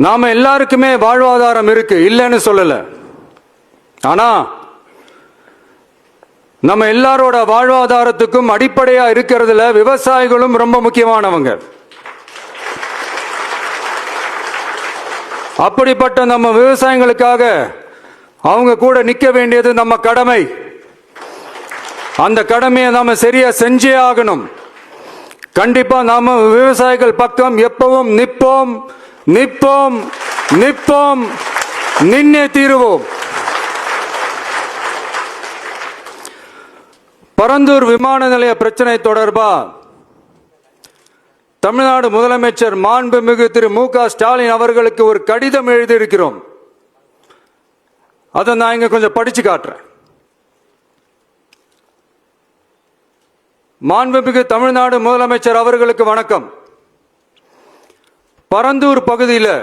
நாம எல்லாருக்குமே வாழ்வாதாரம் இருக்கு, இல்லைன்னு சொல்லல. ஆனா நம்ம எல்லாரோட வாழ்வாதாரத்துக்கும் அடிப்படையா இருக்கிறதுல விவசாயிகளும் ரொம்ப முக்கியமானவங்க. அப்படிப்பட்ட நம்ம விவசாயிகளுக்காக அவங்க கூட நிக்க வேண்டியது நம்ம கடமை. அந்த கடமையை நாம சரியா செஞ்சே ஆகணும். கண்டிப்பா நாம விவசாயிகள் பக்கம் எப்பவும் நிற்போம் நிற்போம் நிற்போம், நின்னே தீருவோம். பரந்தூர் விமான நிலைய பிரச்சனை தொடர்பா தமிழ்நாடு முதலமைச்சர் மாண்புமிகு திரு மு.க. ஸ்டாலின் அவர்களுக்கு ஒரு கடிதம் எழுதியிருக்கிறோம். அதை நான் இங்க கொஞ்சம் படிச்சு காட்டுறேன். மாண்புமிகு தமிழ்நாடு முதலமைச்சர் அவர்களுக்கு வணக்கம். பரந்தூர் பகுதியில்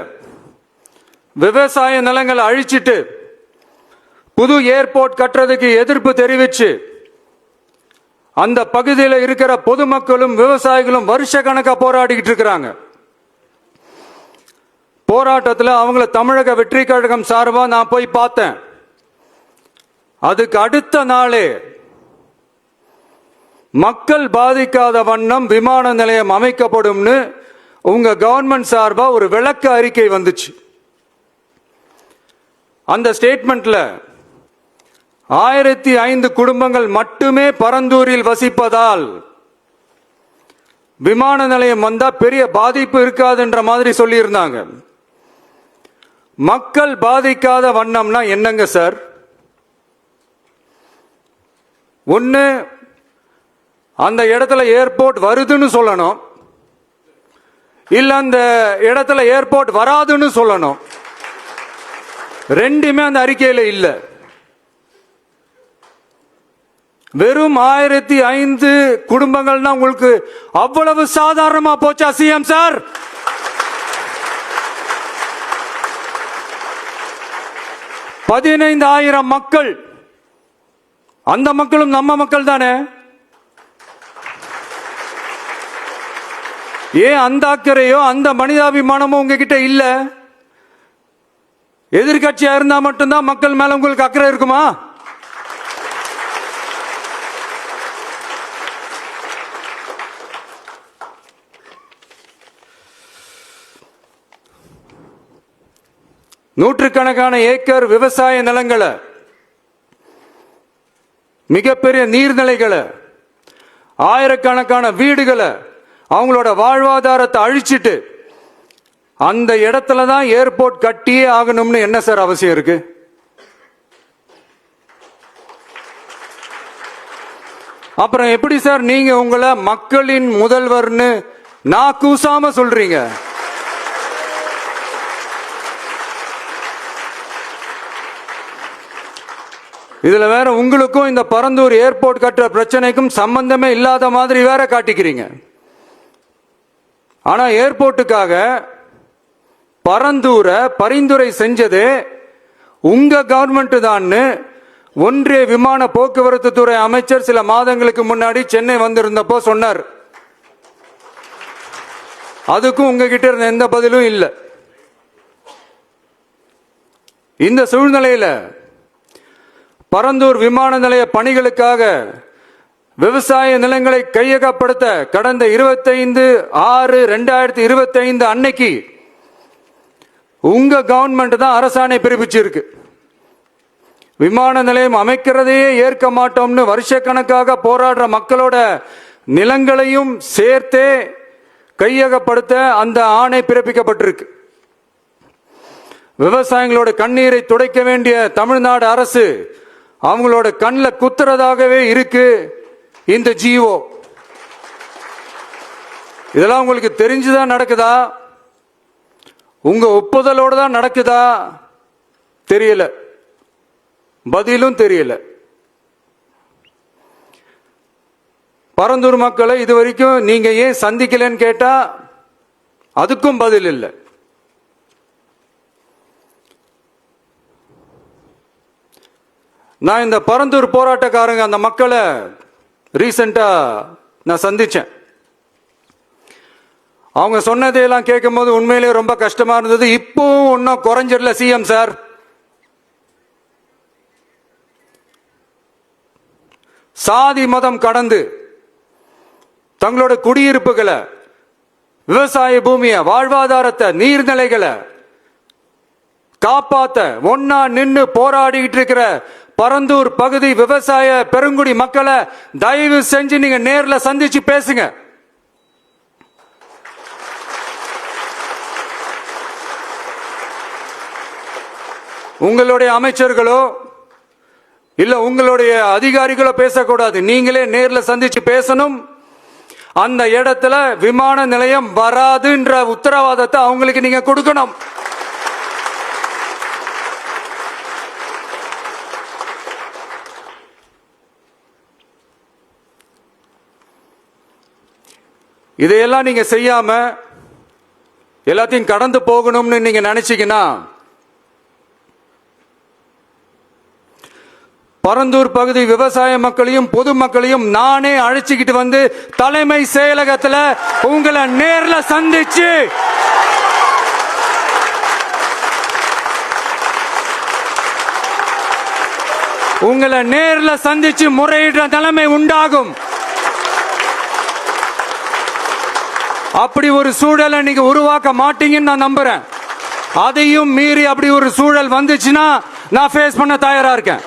விவசாய நிலங்களை அழிச்சிட்டு புது ஏர்போர்ட் கட்டுறதுக்கு எதிர்ப்பு தெரிவிச்சு அந்த பகுதியில் இருக்கிற பொதுமக்களும் விவசாயிகளும் வருஷ கணக்கா போராடிக்கிட்டு இருக்கிறாங்க. போராட்டத்தில் அவங்கள தமிழக வெற்றி கழகம் சார்பா நான் போய் பார்த்தேன். அதுக்கு அடுத்த நாளே மக்கள் பாதிக்காத வண்ணம் விமான நிலையம் அமைக்கப்படும்னு உங்க கவர்மெண்ட் சார்பா ஒரு விளக்க அறிக்கை வந்துச்சு. அந்த ஸ்டேட்மெண்ட்ல 1005 குடும்பங்கள் மட்டுமே பரந்தூரில் வசிப்பதால் விமான நிலையம் வந்தா பெரிய பாதிப்பு இருக்காதுன்ற மாதிரி சொல்லி இருந்தாங்க. மக்கள் பாதிக்காத வண்ணம்னா என்னங்க சார்? ஒன்னு அந்த இடத்துல ஏர்போர்ட் வருதுன்னு சொல்லணும், இல்ல அந்த இடத்துல ஏர்போர்ட் வராதுன்னு சொல்லணும். ரெண்டுமே அந்த அறிக்கையில இல்ல. வெறும் 1005 குடும்பங்கள்னா உங்களுக்கு அவ்வளவு சாதாரணமா போச்சா சிஎம் சார்? $15,000 மக்கள், அந்த மக்களும் நம்ம மக்கள் தானே. ஏன் அந்த அக்கறையோ அந்த மனிதாபிமானமோ உங்ககிட்ட இல்ல? எதிர்கட்சியா இருந்தா மட்டும்தான் மக்கள் மேல உங்களுக்கு அக்கறை இருக்குமா? நூற்றுக்கணக்கான ஏக்கர் விவசாய நிலங்களை, மிகப்பெரிய நீர்நிலைகளை, ஆயிரக்கணக்கான வீடுகளை, அவங்களோட வாழ்வாதாரத்தை அழிச்சிட்டு அந்த இடத்துல தான் ஏர்போர்ட் கட்டியே ஆகணும்னு என்ன சார் அவசியம் இருக்கு? அப்புறம் எப்படி சார் நீங்க உங்களை மக்களின் முதல்வர்னு நான் கூசாம சொல்றீங்க? இதுல வேற உங்களுக்கும் இந்த பரந்தூர் ஏர்போர்ட் கட்டுற பிரச்சனைக்கும் சம்பந்தமே இல்லாத மாதிரி வேற காட்டிக்கிறீங்க. ஆனா ஏர்போர்ட்டுக்காக பரந்தூரை பரிந்துரை செஞ்சது உங்க கவர்மெண்ட் தான் ஒன்றிய விமான போக்குவரத்து துறை அமைச்சர் சில மாதங்களுக்கு முன்னாடி சென்னை வந்திருந்தப்போ சொன்னார். அதுக்கும் உங்ககிட்ட இருந்த எந்த பதிலும் இல்லை. இந்த சூழ்நிலையில பரந்தூர் விமான நிலைய பணிகளுக்காக விவசாய நிலங்களை கையகப்படுத்த கடந்த 25/6/2025 அன்னைக்கு உங்க கவர்மெண்ட் தான் அரசாணை பிறப்பிச்சிருக்கு. விமான நிலையம் அமைக்கிறதையே ஏற்க மாட்டோம்னு வருஷக்கணக்காக போராடுற மக்களோட நிலங்களையும் சேர்த்தே கையகப்படுத்த அந்த ஆணை பிறப்பிக்கப்பட்டிருக்கு. விவசாயிகளோட கண்ணீரை துடைக்க வேண்டிய தமிழ்நாடு அரசு அவங்களோட கண்ணில் குத்துறதாகவே இருக்கு இந்த ஜிஓ. இதெல்லாம் உங்களுக்கு தெரிஞ்சுதான் நடக்குதா? உங்க ஒப்புதலோடு தான் நடக்குதா? தெரியல, பதிலும் தெரியல. பரந்தூர் மக்களை இது வரைக்கும் நீங்க ஏன் சந்திக்கலன்னு கேட்டா அதுக்கும் பதில் இல்லை. நான் இந்த பரந்தூர் போராட்டக்காரங்க அந்த மக்களை ரீசெண்டா நான் சந்திச்சேன். அவங்க சொன்னதையெல்லாம் கேட்கும்போது உண்மையிலேயே ரொம்ப கஷ்டமா இருந்தது. இப்பவும் ஒன்னும் குறைஞ்சிடல சிஎம் சார். சாதி மதம் கடந்து தங்களோட குடியிருப்புகளை, விவசாய பூமியை, வாழ்வாதாரத்தை, நீர்நிலைகளை காப்பாத்த ஒன்னா நின்னு போராடிட்டு இருக்கிற பரந்தூர் பகுதி விவசாய பெருங்குடி மக்களை தயவு செஞ்சு நீங்க நேர்ல சந்திச்சு பேசுங்க. உங்களுடைய அமைச்சர்களோ இல்ல உங்களுடைய அதிகாரிகளோ பேசக்கூடாது. நீங்களே நேர்ல சந்திச்சு பேசணும். அந்த இடத்துல விமான நிலையம் வராதுன்ற உத்தரவாதத்தை அவங்களுக்கு நீங்க கொடுக்கணும். இதையெல்லாம் நீங்க செய்யாம எல்லாத்தையும் கடந்து போகணும்னு நீங்க நினைச்சீங்கன்னா பரந்தூர் பகுதி விவசாய மக்களையும் பொதுமக்களையும் நானே அழைச்சிக்கிட்டு வந்து தலைமை செயலகத்தில் உங்களை நேர்ல சந்திச்சு முறையிடுற நிலைமை உண்டாகும். அப்படி ஒரு சூழலை நீங்க உருவாக்க மாட்டீங்கன்னு நான் நம்புறேன். அதையும் மீறி அப்படி ஒரு சூழல் வந்துச்சுன்னா நான் ஃபேஸ் பண்ண தயாரா இருக்கேன்.